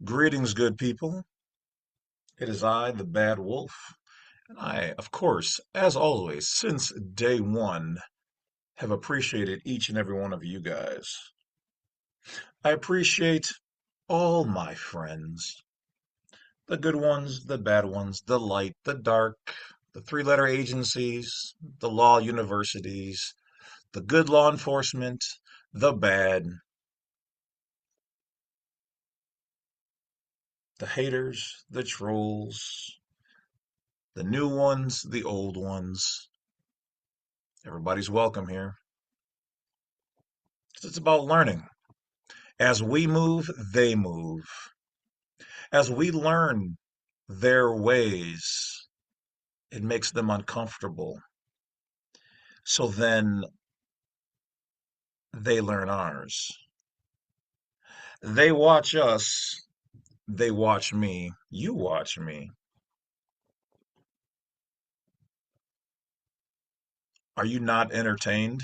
Greetings, good people. It is I, the Bad Wolf, and I, of course, as always, since day one, have appreciated each and every one of you guys. I appreciate all my friends, the good ones, the bad ones, the light, the dark, the three-letter agencies, the law universities, the good law enforcement, the bad, the haters, the trolls, the new ones, the old ones. Everybody's welcome here. It's about learning. As we move, they move. As we learn their ways, it makes them uncomfortable. So then they learn ours. They watch us, they watch me, you watch me. Are you not entertained?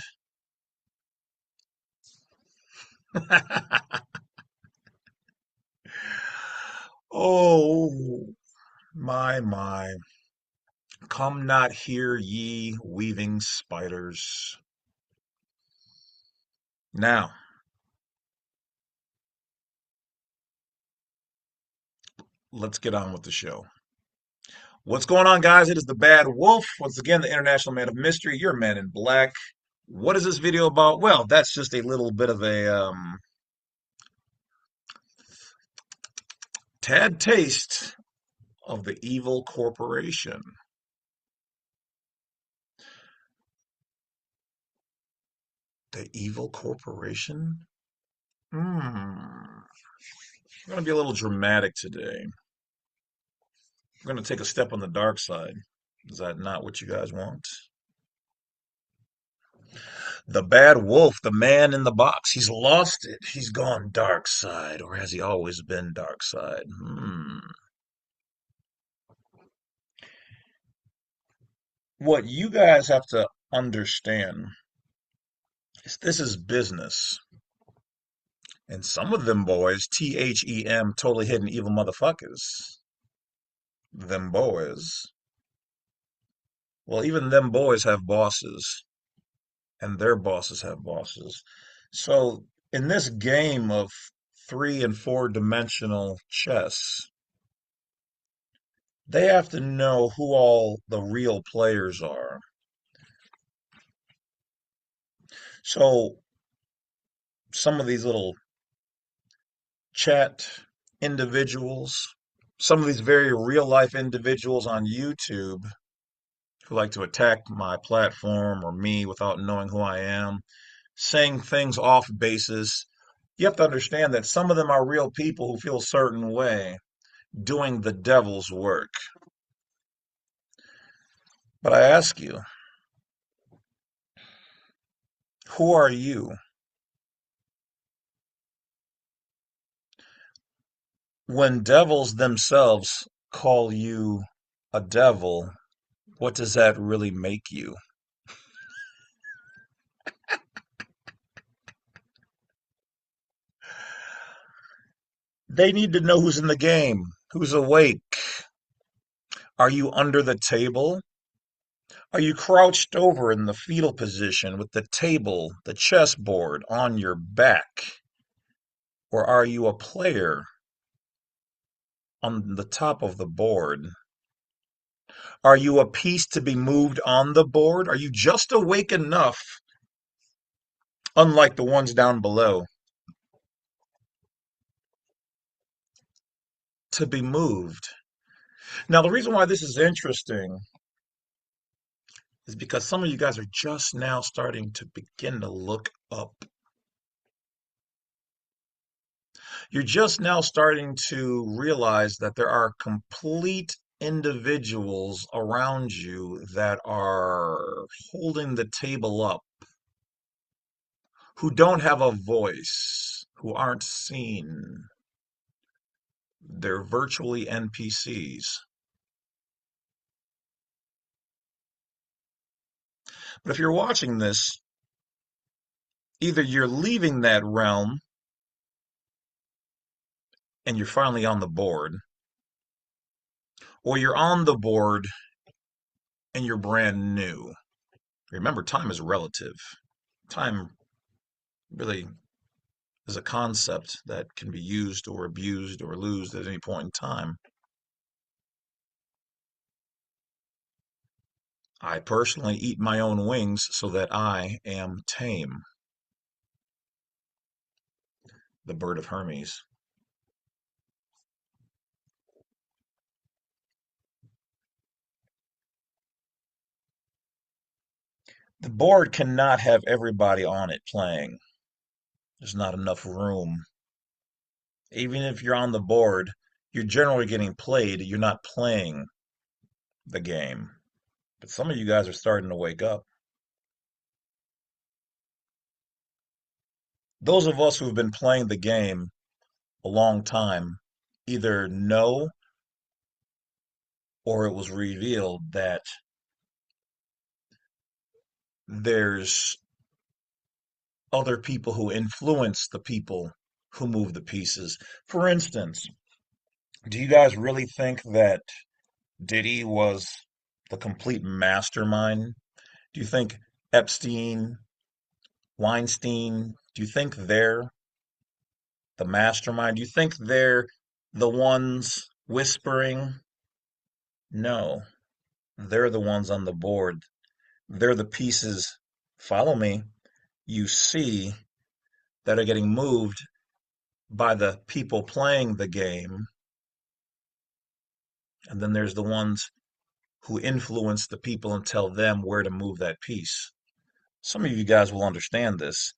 Oh, my. Come not here, ye weaving spiders. Now, let's get on with the show. What's going on, guys? It is the Bad Wolf. Once again, the International Man of Mystery, your man in black. What is this video about? Well, that's just a little bit of a tad taste of the evil corporation. The evil corporation? I'm going to be a little dramatic today. I'm going to take a step on the dark side. Is that not what you guys want? The bad wolf, the man in the box, he's lost it. He's gone dark side, or has he always been dark side? What you guys have to understand is this is business. And some of them boys, THEM, totally hidden evil motherfuckers, them boys, well, even them boys have bosses, and their bosses have bosses. So in this game of three and four dimensional chess, they have to know who all the real players are. So some of these little chat individuals, some of these very real life individuals on YouTube who like to attack my platform or me without knowing who I am, saying things off basis. You have to understand that some of them are real people who feel a certain way doing the devil's work. But I ask you, who are you? When devils themselves call you a devil, what does that really make you? They need to know who's in the game, who's awake. Are you under the table? Are you crouched over in the fetal position with the table, the chessboard on your back? Or are you a player on the top of the board? Are you a piece to be moved on the board? Are you just awake enough, unlike the ones down below, to be moved? Now, the reason why this is interesting is because some of you guys are just now starting to begin to look up. You're just now starting to realize that there are complete individuals around you that are holding the table up, who don't have a voice, who aren't seen. They're virtually NPCs. But if you're watching this, either you're leaving that realm and you're finally on the board, or you're on the board and you're brand new. Remember, time is relative. Time really is a concept that can be used or abused or lost at any point in time. I personally eat my own wings so that I am tame. The bird of Hermes. The board cannot have everybody on it playing. There's not enough room. Even if you're on the board, you're generally getting played. You're not playing the game. But some of you guys are starting to wake up. Those of us who've been playing the game a long time either know or it was revealed that there's other people who influence the people who move the pieces. For instance, do you guys really think that Diddy was the complete mastermind? Do you think Epstein, Weinstein, do you think they're the mastermind? Do you think they're the ones whispering? No, they're the ones on the board. They're the pieces, follow me, you see that are getting moved by the people playing the game. And then there's the ones who influence the people and tell them where to move that piece. Some of you guys will understand this.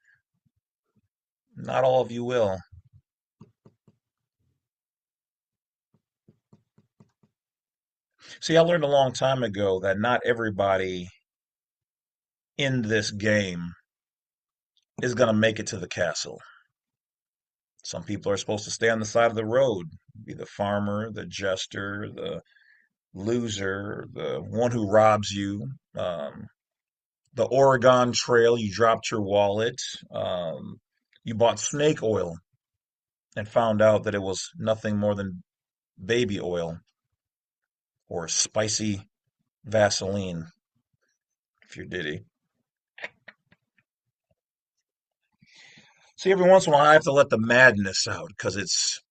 Not all of you will. See, I learned a long time ago that not everybody in this game is going to make it to the castle. Some people are supposed to stay on the side of the road, be the farmer, the jester, the loser, the one who robs you, the Oregon Trail, you dropped your wallet, you bought snake oil and found out that it was nothing more than baby oil or spicy Vaseline, if you're Diddy. See, every once in a while I have to let the madness out because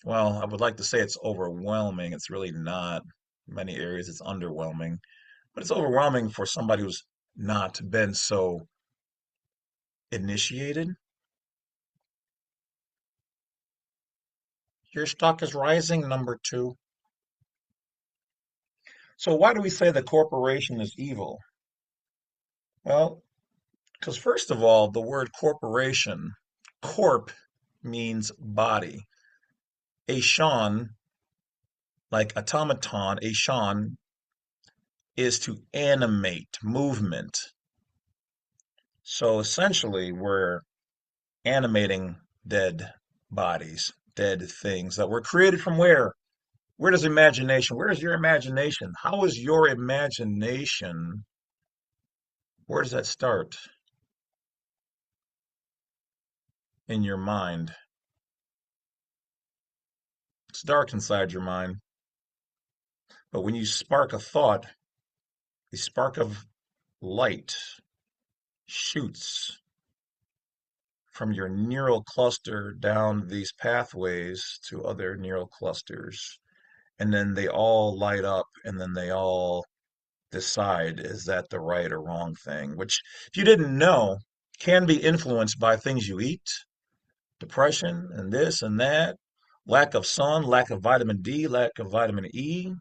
well, I would like to say it's overwhelming. It's really not. In many areas, it's underwhelming, but it's overwhelming for somebody who's not been so initiated. Your stock is rising, number two. So why do we say the corporation is evil? Well, because first of all, the word corporation, corp means body. A Sean, like automaton, a Sean is to animate movement. So essentially, we're animating dead bodies, dead things that were created from where? Where does imagination, where is your imagination? How is your imagination? Where does that start in your mind? It's dark inside your mind. But when you spark a thought, a spark of light shoots from your neural cluster down these pathways to other neural clusters. And then they all light up and then they all decide, is that the right or wrong thing? Which, if you didn't know, can be influenced by things you eat, depression and this and that, lack of sun, lack of vitamin D, lack of vitamin E.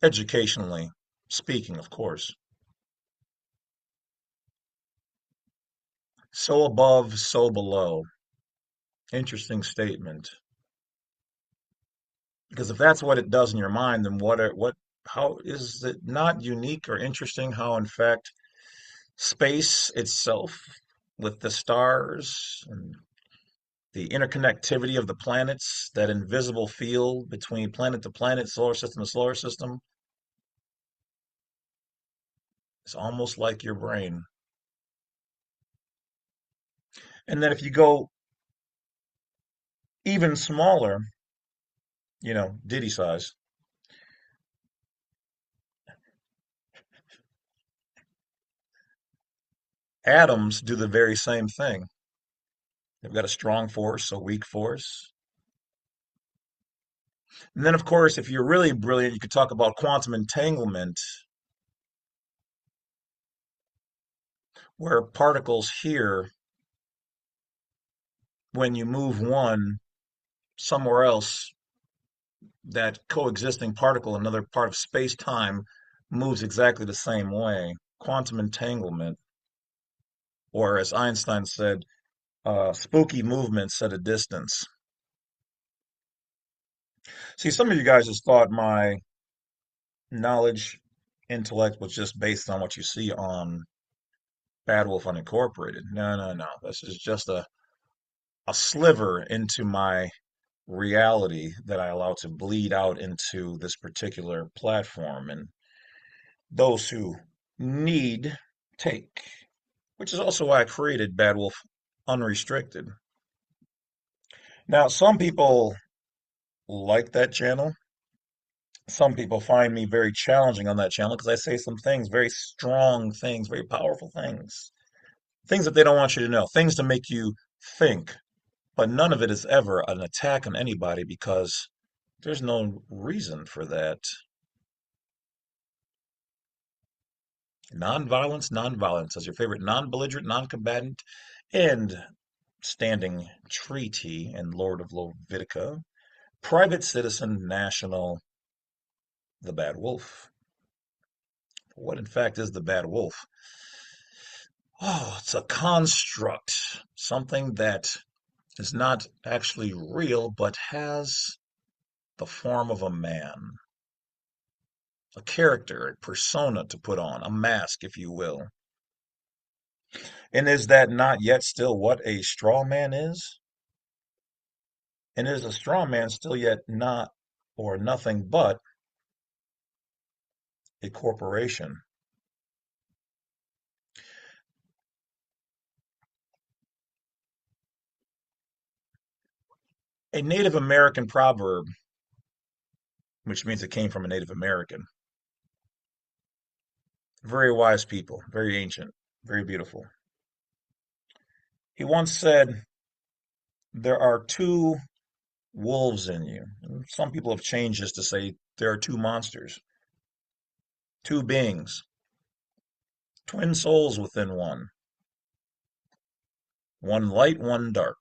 Educationally speaking, of course. So above, so below. Interesting statement. Because if that's what it does in your mind, then how is it not unique or interesting how, in fact, space itself with the stars and the interconnectivity of the planets, that invisible field between planet to planet, solar system to solar system, is almost like your brain. And then if you go even smaller, Diddy size, atoms do the very same thing. They've got a strong force, a weak force. And then, of course, if you're really brilliant, you could talk about quantum entanglement, where particles here, when you move one somewhere else, that coexisting particle, another part of space-time, moves exactly the same way. Quantum entanglement, or as Einstein said, spooky movements at a distance. See, some of you guys just thought my knowledge, intellect was just based on what you see on Badwolf Unincorporated. No, no, no. This is just a sliver into my reality that I allow to bleed out into this particular platform. And those who need take, which is also why I created Badwolf Unrestricted. Now, some people like that channel. Some people find me very challenging on that channel because I say some things, very strong things, very powerful things, things that they don't want you to know, things to make you think. But none of it is ever an attack on anybody because there's no reason for that. Nonviolence, nonviolence as your favorite non-belligerent, non-combatant, and standing treaty and Lord of Levitica, private citizen, national, the Bad Wolf. What in fact is the Bad Wolf? Oh, it's a construct, something that is not actually real, but has the form of a man, a character, a persona to put on, a mask, if you will. And is that not yet still what a straw man is? And is a straw man still yet not or nothing but a corporation? A Native American proverb, which means it came from a Native American. Very wise people, very ancient, very beautiful. He once said, there are two wolves in you. And some people have changed this to say there are two monsters, two beings, twin souls within one light, one dark.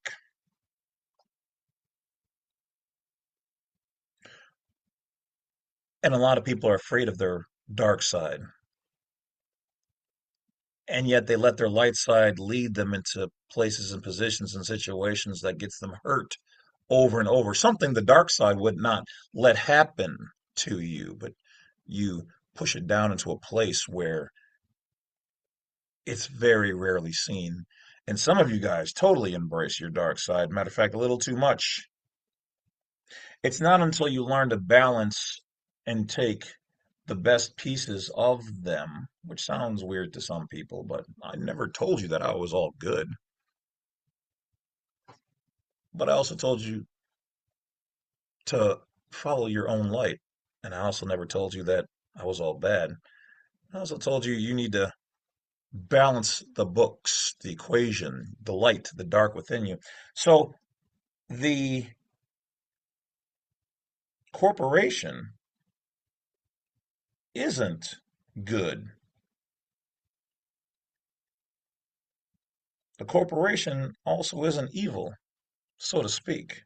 And a lot of people are afraid of their dark side. And yet they let their light side lead them into places and positions and situations that gets them hurt over and over. Something the dark side would not let happen to you, but you push it down into a place where it's very rarely seen. And some of you guys totally embrace your dark side. Matter of fact, a little too much. It's not until you learn to balance and take the best pieces of them, which sounds weird to some people, but I never told you that I was all good. But I also told you to follow your own light. And I also never told you that I was all bad. I also told you you need to balance the books, the equation, the light, the dark within you. So the corporation isn't good. The corporation also isn't evil, so to speak.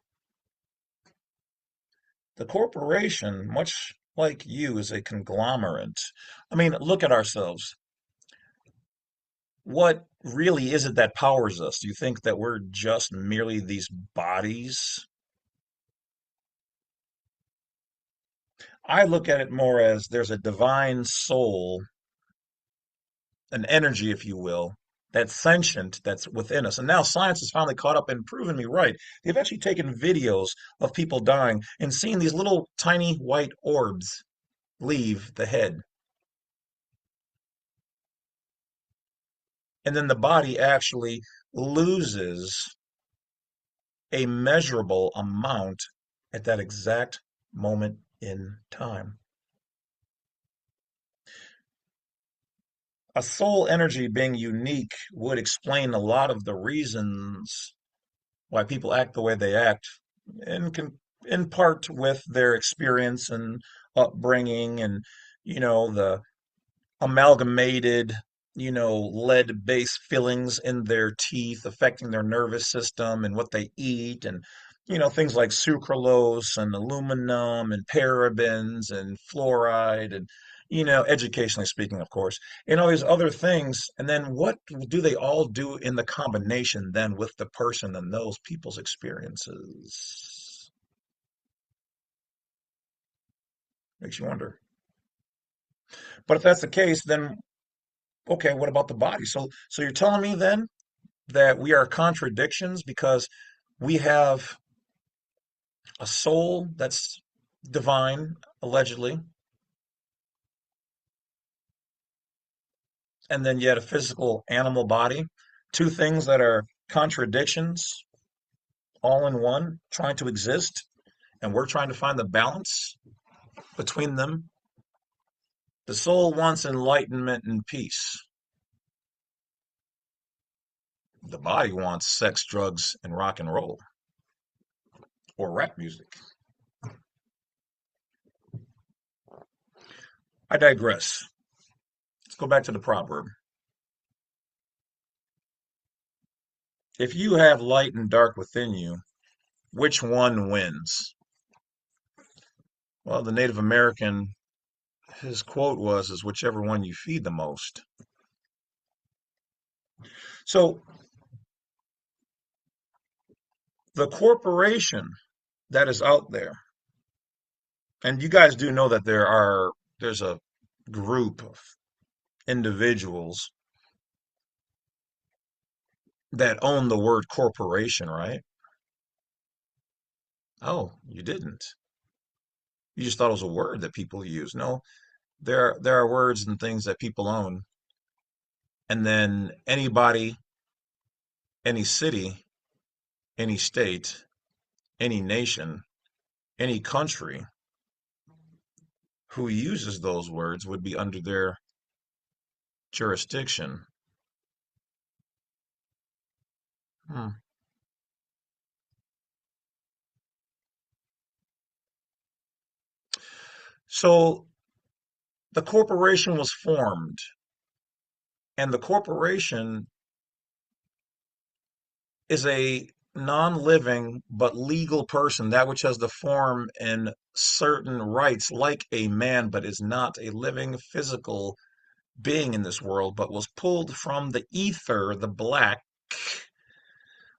The corporation, much like you, is a conglomerate. I mean, look at ourselves. What really is it that powers us? Do you think that we're just merely these bodies? I look at it more as there's a divine soul, an energy, if you will, that's sentient, that's within us. And now science has finally caught up and proven me right. They've actually taken videos of people dying and seen these little tiny white orbs leave the head. And then the body actually loses a measurable amount at that exact moment in time. A soul energy being unique would explain a lot of the reasons why people act the way they act, in in part with their experience and upbringing, and the amalgamated, lead-based fillings in their teeth affecting their nervous system and what they eat, and things like sucralose and aluminum and parabens and fluoride, and educationally speaking, of course, and all these other things. And then what do they all do in the combination then with the person and those people's experiences? Makes you wonder. But if that's the case, then okay, what about the body? So you're telling me then that we are contradictions because we have a soul that's divine, allegedly, and then yet a physical animal body. Two things that are contradictions all in one, trying to exist, and we're trying to find the balance between them. The soul wants enlightenment and peace. The body wants sex, drugs, and rock and roll, or rap music. I digress. Let's go back to the proverb. If you have light and dark within you, which one wins? Well, the Native American, his quote was, is whichever one you feed the most. So the corporation that is out there, and you guys do know that there's a group of individuals that own the word corporation, right? Oh, you didn't. You just thought it was a word that people use. No, there are words and things that people own, and then anybody, any city, any state, any nation, any country who uses those words would be under their jurisdiction. Hmm. So the corporation was formed, and the corporation is a non-living but legal person, that which has the form and certain rights like a man, but is not a living physical being in this world, but was pulled from the ether, the black,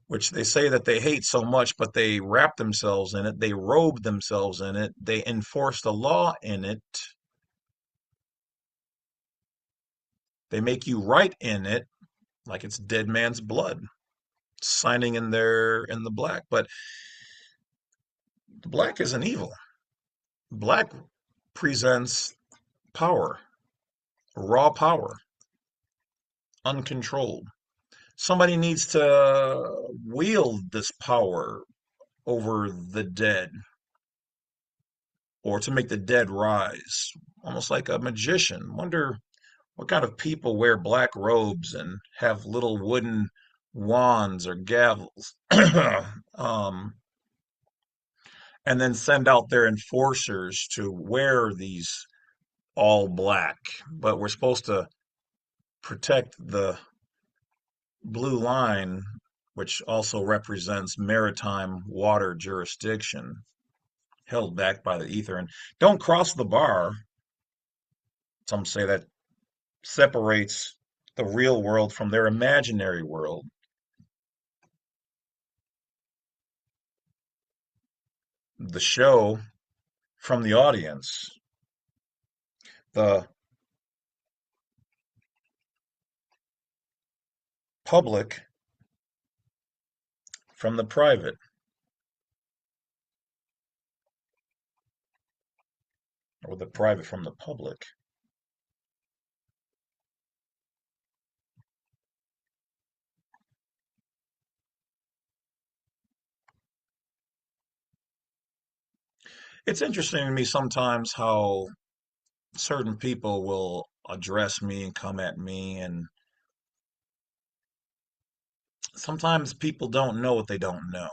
which they say that they hate so much, but they wrap themselves in it, they robe themselves in it, they enforce the law in it, they make you write in it like it's dead man's blood, signing in there in the black. But the black isn't evil. Black presents power, raw power, uncontrolled. Somebody needs to wield this power over the dead, or to make the dead rise, almost like a magician. Wonder what kind of people wear black robes and have little wooden wands or gavels, um, and then send out their enforcers to wear these all black. But we're supposed to protect the blue line, which also represents maritime water jurisdiction held back by the ether. And don't cross the bar. Some say that separates the real world from their imaginary world. The show from the audience, the public from the private, or the private from the public. It's interesting to me sometimes how certain people will address me and come at me, and sometimes people don't know what they don't know,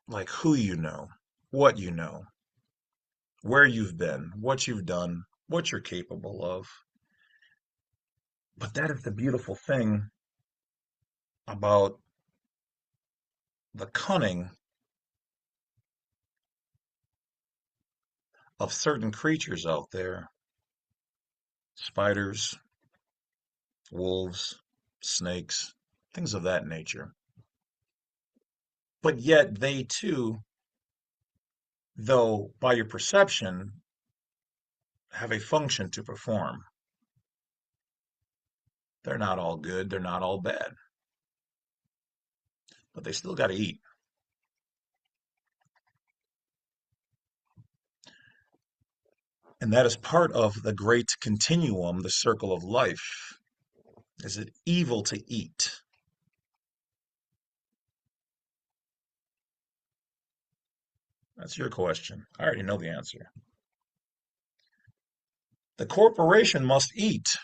like who you know, what you know, where you've been, what you've done, what you're capable of. But that is the beautiful thing about the cunning of certain creatures out there: spiders, wolves, snakes, things of that nature. But yet they too, though by your perception, have a function to perform. They're not all good, they're not all bad, but they still got to eat. And that is part of the great continuum, the circle of life. Is it evil to eat? That's your question. I already know the answer. The corporation must eat,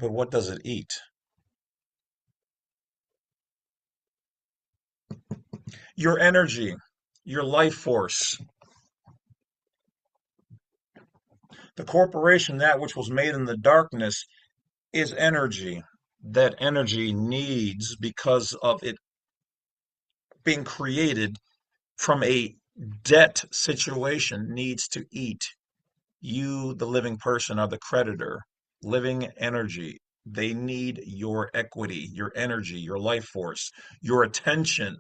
but what does it eat? Your energy, your life force. The corporation, that which was made in the darkness, is energy. That energy needs, because of it being created from a debt situation, needs to eat. You, the living person, are the creditor. Living energy. They need your equity, your energy, your life force, your attention,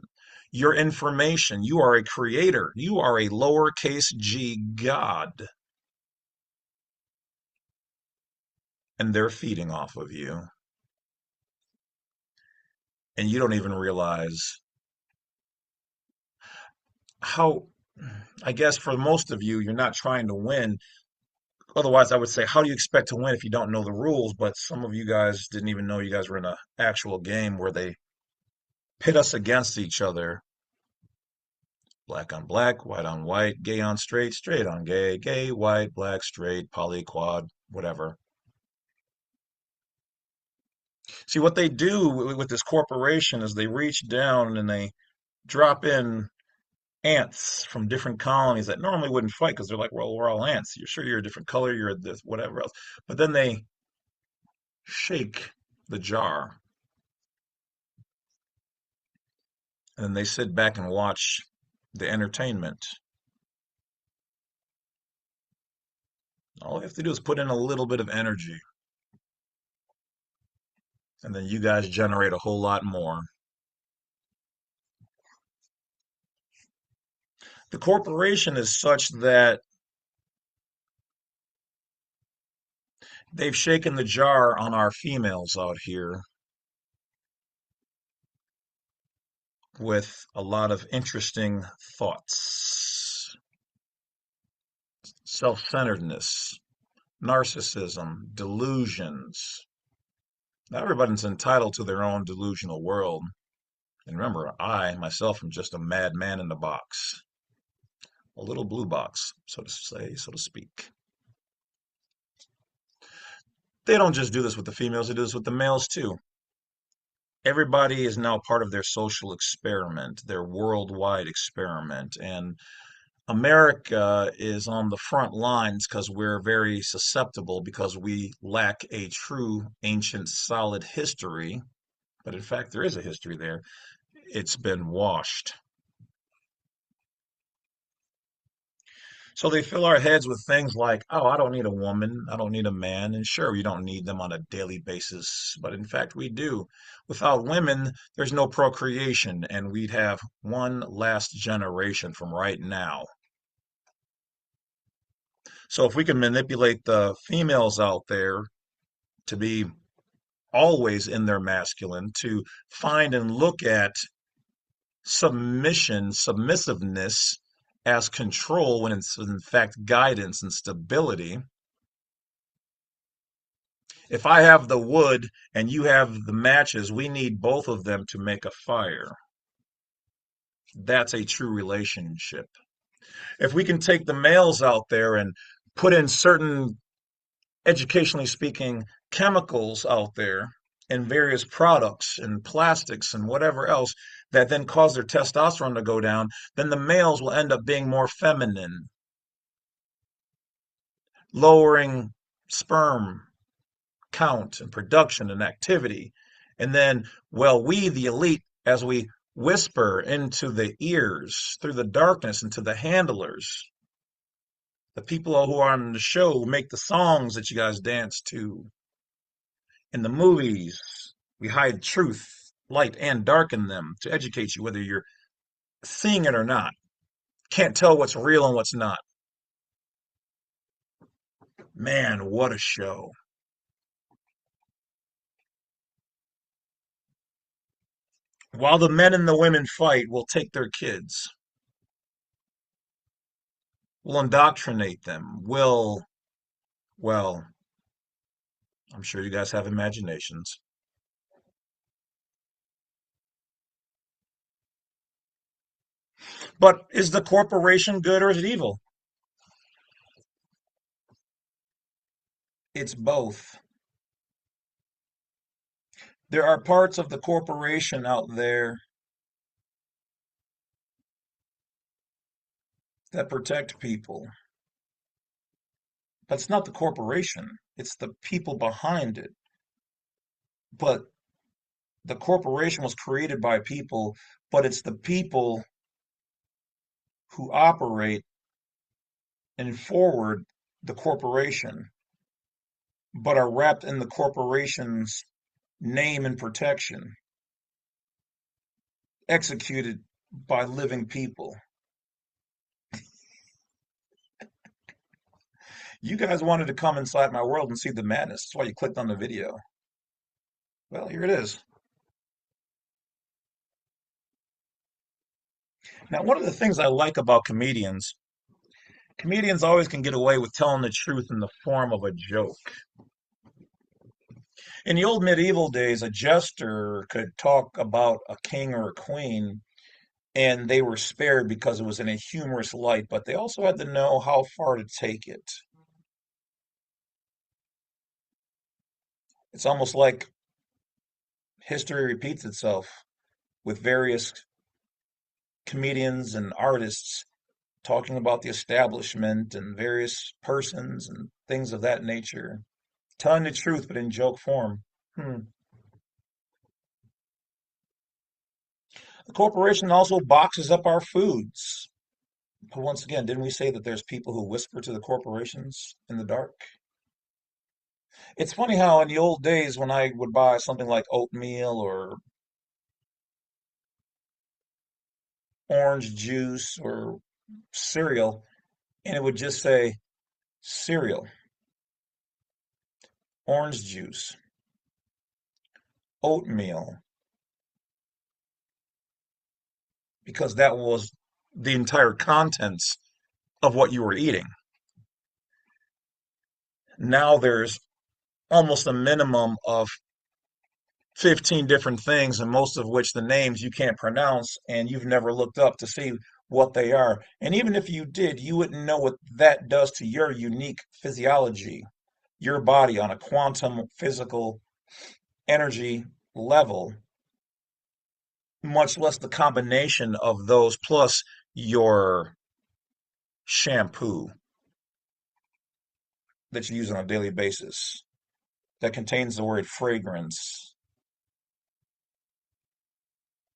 your information. You are a creator. You are a lowercase g God, and they're feeding off of you. And you don't even realize how, I guess for most of you, you're not trying to win. Otherwise, I would say, how do you expect to win if you don't know the rules? But some of you guys didn't even know you guys were in an actual game where they pit us against each other: black on black, white on white, gay on straight, straight on gay, gay, white, black, straight, poly, quad, whatever. See, what they do with this corporation is they reach down and they drop in ants from different colonies that normally wouldn't fight because they're like, well, we're all ants. You're sure you're a different color, you're this, whatever else. But then they shake the jar and then they sit back and watch the entertainment. All you have to do is put in a little bit of energy, and then you guys generate a whole lot more. The corporation is such that they've shaken the jar on our females out here with a lot of interesting thoughts: self-centeredness, narcissism, delusions. Now, everybody's entitled to their own delusional world. And remember, I myself am just a madman in the box, a little blue box, so to say, so to speak. They don't just do this with the females, they do this with the males too. Everybody is now part of their social experiment, their worldwide experiment. And America is on the front lines because we're very susceptible, because we lack a true ancient solid history. But in fact, there is a history there. It's been washed. So they fill our heads with things like, oh, I don't need a woman, I don't need a man. And sure, we don't need them on a daily basis, but in fact, we do. Without women, there's no procreation, and we'd have one last generation from right now. So if we can manipulate the females out there to be always in their masculine, to find and look at submission, submissiveness as control when it's in fact guidance and stability. If I have the wood and you have the matches, we need both of them to make a fire. That's a true relationship. If we can take the males out there and put in certain, educationally speaking, chemicals out there in various products and plastics and whatever else that then cause their testosterone to go down, then the males will end up being more feminine, lowering sperm count and production and activity. And then, well, we, the elite, as we whisper into the ears through the darkness into the handlers, the people who are on the show make the songs that you guys dance to. In the movies, we hide truth, light, and darken them to educate you, whether you're seeing it or not. Can't tell what's real and what's not. Man, what a show. While the men and the women fight, we'll take their kids. We'll indoctrinate them. Well, I'm sure you guys have imaginations. But is the corporation good or is it evil? It's both. There are parts of the corporation out there that protect people. But it's not the corporation, it's the people behind it. But the corporation was created by people, but it's the people who operate and forward the corporation, but are wrapped in the corporation's name and protection, executed by living people. You guys wanted to come inside my world and see the madness. That's why you clicked on the video. Well, here it is. Now, one of the things I like about comedians, comedians always can get away with telling the truth in the form of a joke. In the old medieval days, a jester could talk about a king or a queen, and they were spared because it was in a humorous light, but they also had to know how far to take it. It's almost like history repeats itself with various comedians and artists talking about the establishment and various persons and things of that nature, telling the truth but in joke form. Hmm. The corporation also boxes up our foods. But once again, didn't we say that there's people who whisper to the corporations in the dark? It's funny how in the old days when I would buy something like oatmeal or orange juice or cereal, and it would just say cereal, orange juice, oatmeal, because that was the entire contents of what you were eating. Now there's almost a minimum of 15 different things, and most of which the names you can't pronounce and you've never looked up to see what they are. And even if you did, you wouldn't know what that does to your unique physiology, your body on a quantum physical energy level, much less the combination of those plus your shampoo that you use on a daily basis that contains the word fragrance,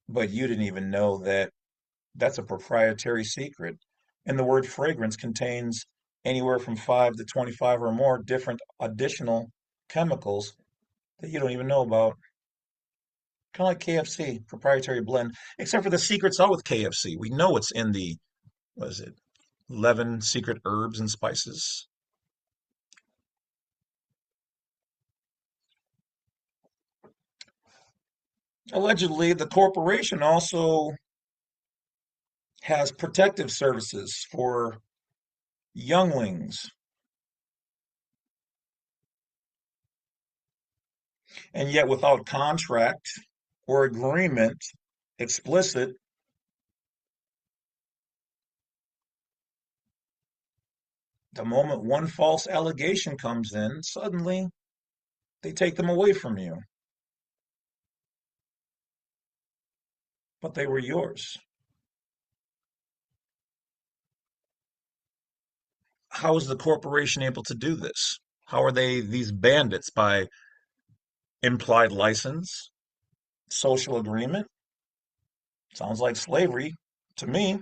but you didn't even know that that's a proprietary secret. And the word fragrance contains anywhere from 5 to 25 or more different additional chemicals that you don't even know about. Kind of like KFC, proprietary blend, except for the secret sauce with KFC. We know it's in the, what is it, 11 secret herbs and spices. Allegedly, the corporation also has protective services for younglings, and yet without contract or agreement, explicit, The moment one false allegation comes in, suddenly they take them away from you. But they were yours. How is the corporation able to do this? How are they these bandits? By implied license, social agreement? Sounds like slavery to me.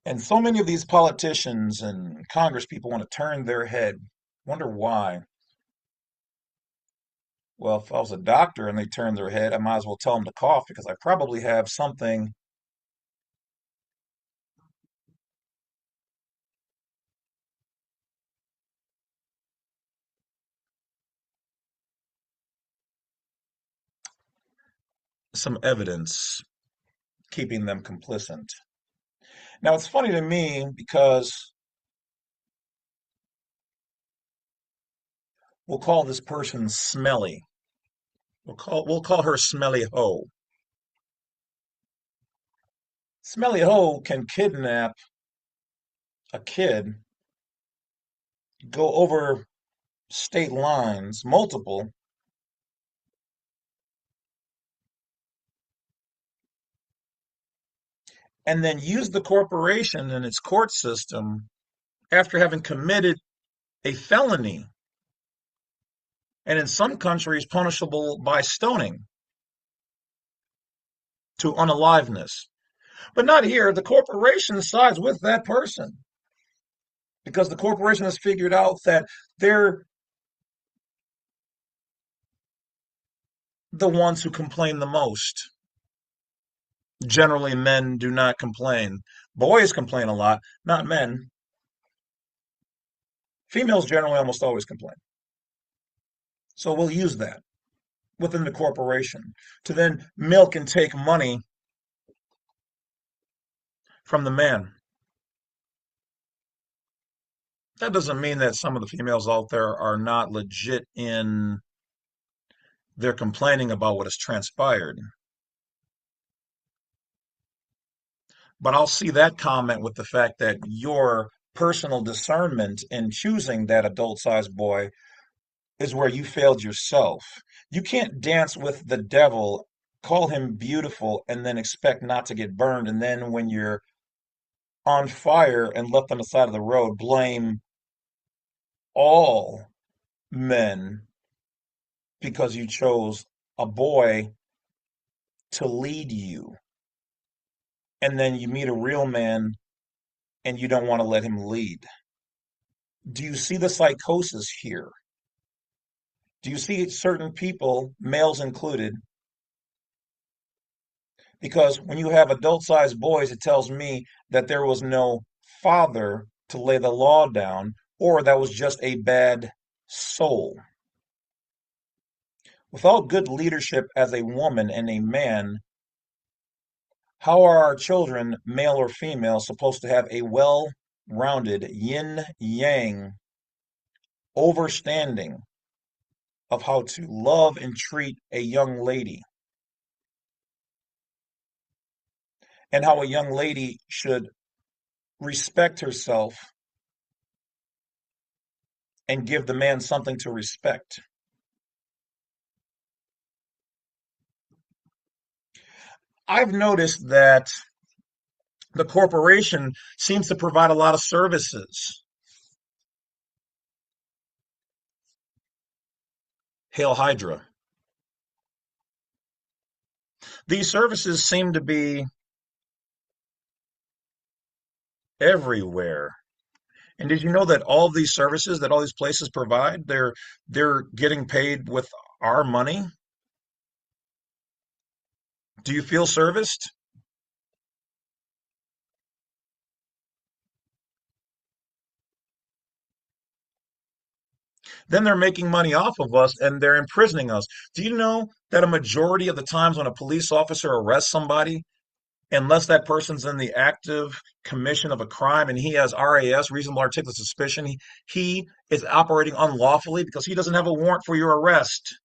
And so many of these politicians and Congress people want to turn their head. Wonder why. Well, if I was a doctor and they turned their head, I might as well tell them to cough because I probably have something, some evidence keeping them complicit. Now, it's funny to me because we'll call this person Smelly. We'll call her Smelly Ho. Smelly Ho can kidnap a kid, go over state lines, multiple, and then use the corporation and its court system after having committed a felony, and in some countries punishable by stoning to unaliveness. But not here. The corporation sides with that person because the corporation has figured out that they're the ones who complain the most. Generally, men do not complain. Boys complain a lot, not men. Females generally almost always complain. So we'll use that within the corporation to then milk and take money from the man. That doesn't mean that some of the females out there are not legit in their complaining about what has transpired. But I'll see that comment with the fact that your personal discernment in choosing that adult sized boy is where you failed yourself. You can't dance with the devil, call him beautiful, and then expect not to get burned. And then when you're on fire and left on the side of the road, blame all men because you chose a boy to lead you. And then you meet a real man and you don't want to let him lead. Do you see the psychosis here? Do you see certain people, males included? Because when you have adult-sized boys, it tells me that there was no father to lay the law down, or that was just a bad soul. Without good leadership as a woman and a man, how are our children, male or female, supposed to have a well-rounded yin-yang overstanding of how to love and treat a young lady, and how a young lady should respect herself and give the man something to respect? I've noticed that the corporation seems to provide a lot of services. Hail Hydra. These services seem to be everywhere. And did you know that all of these services that all these places provide, they're getting paid with our money? Do you feel serviced? Then they're making money off of us and they're imprisoning us. Do you know that a majority of the times when a police officer arrests somebody, unless that person's in the active commission of a crime and he has RAS, reasonable articulate suspicion, he is operating unlawfully because he doesn't have a warrant for your arrest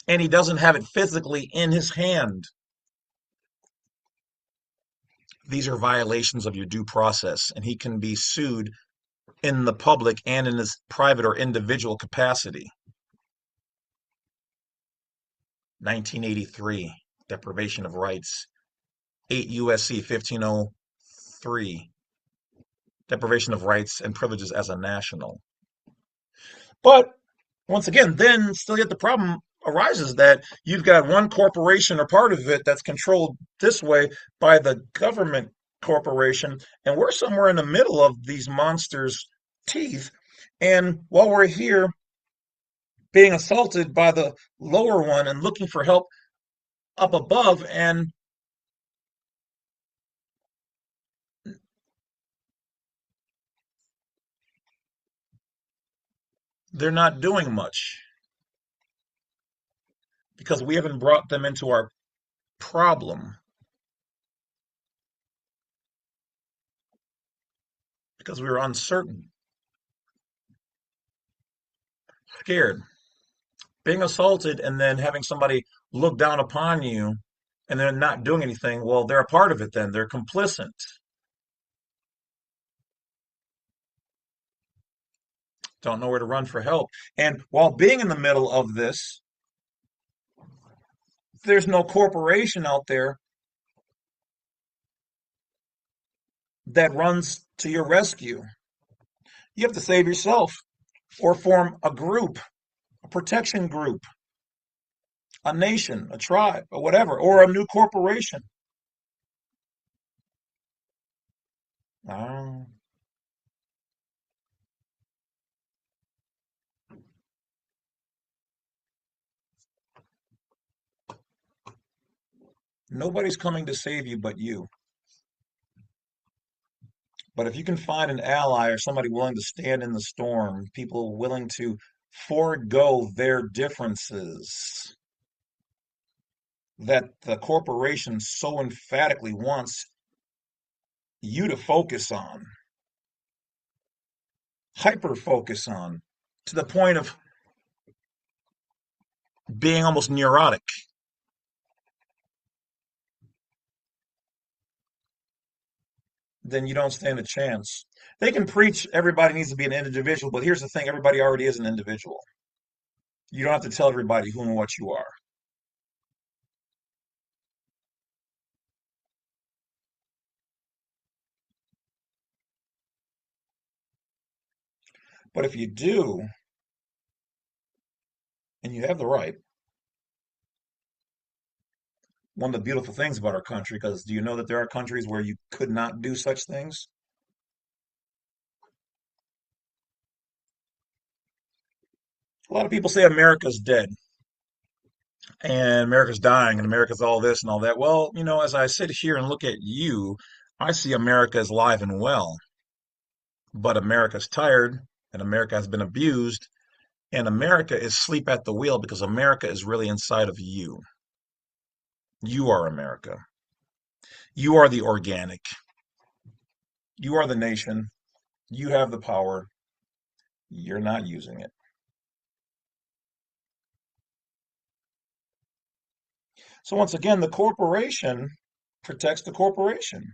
and he doesn't have it physically in his hand. these are violations of your due process, and he can be sued in the public and in his private or individual capacity. 1983, deprivation of rights. 8 U.S.C. 1503, deprivation of rights and privileges as a national. But once again, then still yet the problem arises that you've got one corporation or part of it that's controlled this way by the government corporation, and we're somewhere in the middle of these monsters' teeth. And while we're here being assaulted by the lower one and looking for help up above, and they're not doing much because we haven't brought them into our problem, because we were uncertain, scared, being assaulted, and then having somebody look down upon you and they're not doing anything. Well, they're a part of it then. They're complicit. Don't know where to run for help. And while being in the middle of this, there's no corporation out there that runs to your rescue. You have to save yourself or form a group, a protection group, a nation, a tribe, or whatever, or a new corporation. Oh, nobody's coming to save you but you. But if you can find an ally or somebody willing to stand in the storm, people willing to forego their differences that the corporation so emphatically wants you to focus on, hyper focus on, to the point of being almost neurotic, then you don't stand a chance. They can preach everybody needs to be an individual, but here's the thing, everybody already is an individual. You don't have to tell everybody who and what you are. But if you do, and you have the right, one of the beautiful things about our country, because do you know that there are countries where you could not do such things? A lot of people say America's dead and America's dying and America's all this and all that. Well, as I sit here and look at you, I see America as alive and well, but America's tired and America has been abused and America is asleep at the wheel because America is really inside of you. You are America. You are the organic. You are the nation. You have the power. You're not using it. So once again, the corporation protects the corporation.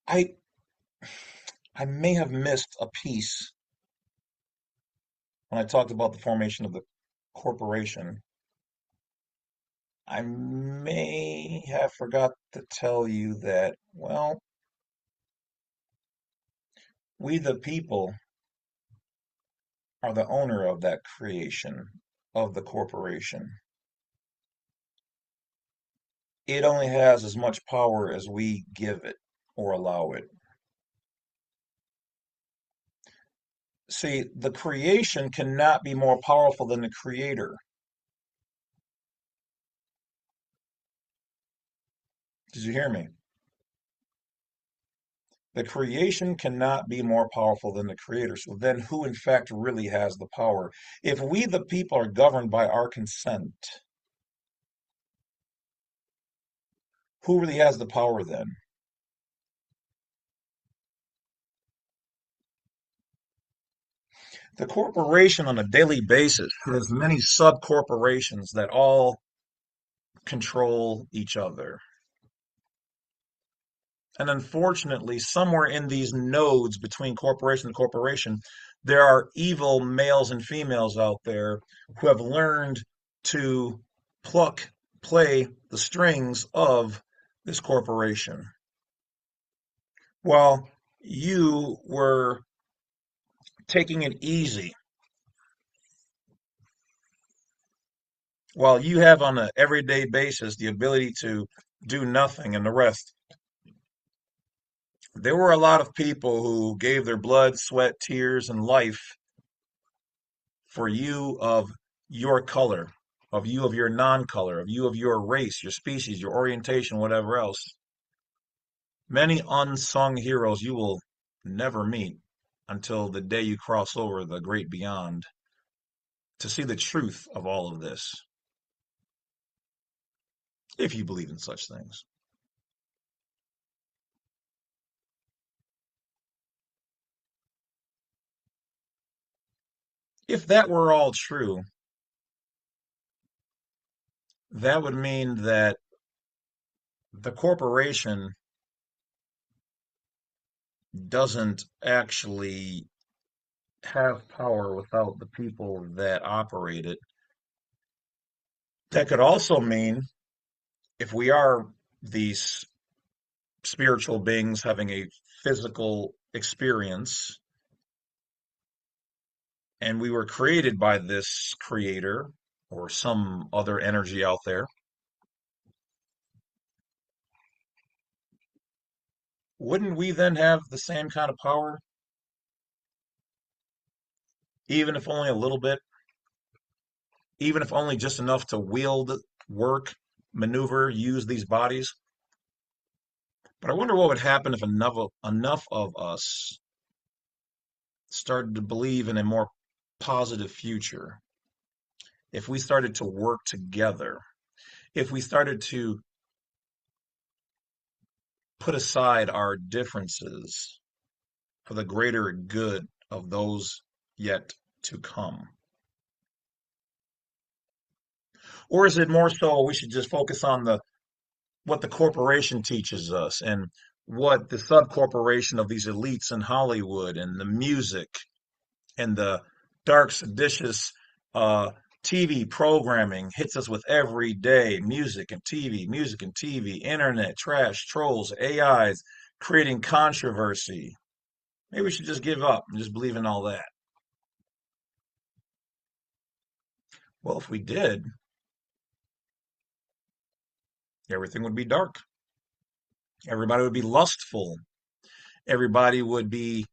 I I may have missed a piece when I talked about the formation of the corporation. I may have forgot to tell you that, well, we the people are the owner of that creation of the corporation. It only has as much power as we give it or allow it. See, the creation cannot be more powerful than the creator. Did you hear me? The creation cannot be more powerful than the creator. So then who in fact really has the power? If we the people are governed by our consent, who really has the power then? The corporation on a daily basis has many sub corporations that all control each other. And unfortunately, somewhere in these nodes between corporation and corporation, there are evil males and females out there who have learned to pluck, play the strings of this corporation. While you were taking it easy, while you have on an everyday basis the ability to do nothing and the rest, there were a lot of people who gave their blood, sweat, tears, and life for you of your color, of you of your non-color, of you of your race, your species, your orientation, whatever else. Many unsung heroes you will never meet until the day you cross over the great beyond to see the truth of all of this, if you believe in such things. If that were all true, that would mean that the corporation doesn't actually have power without the people that operate it. That could also mean if we are these spiritual beings having a physical experience and we were created by this creator or some other energy out there, wouldn't we then have the same kind of power, even if only a little bit, even if only just enough to wield, work, maneuver, use these bodies? But I wonder what would happen if enough of us started to believe in a more positive future, if we started to work together, if we started to put aside our differences for the greater good of those yet to come? Or is it more so we should just focus on the what the corporation teaches us and what the subcorporation of these elites in Hollywood and the music and the dark, seditious uh, TV programming hits us with every day? Music and TV, internet, trash, trolls, AIs, creating controversy. Maybe we should just give up and just believe in all that. Well, if we did, everything would be dark. Everybody would be lustful. Everybody would be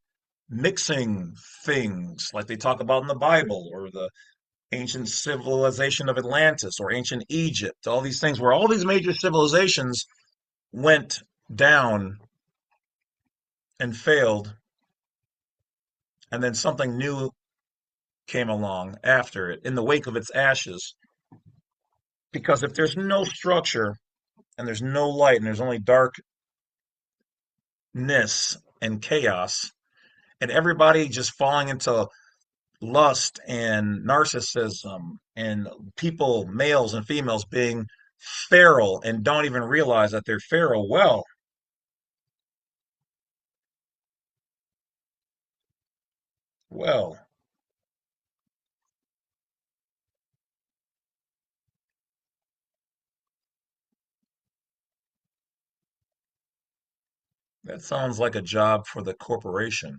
mixing things like they talk about in the Bible or the ancient civilization of Atlantis or ancient Egypt, all these things where all these major civilizations went down and failed, and then something new came along after it in the wake of its ashes. Because if there's no structure and there's no light and there's only darkness and chaos, and everybody just falling into lust and narcissism and people, males and females, being feral and don't even realize that they're feral. Well, that sounds like a job for the corporation.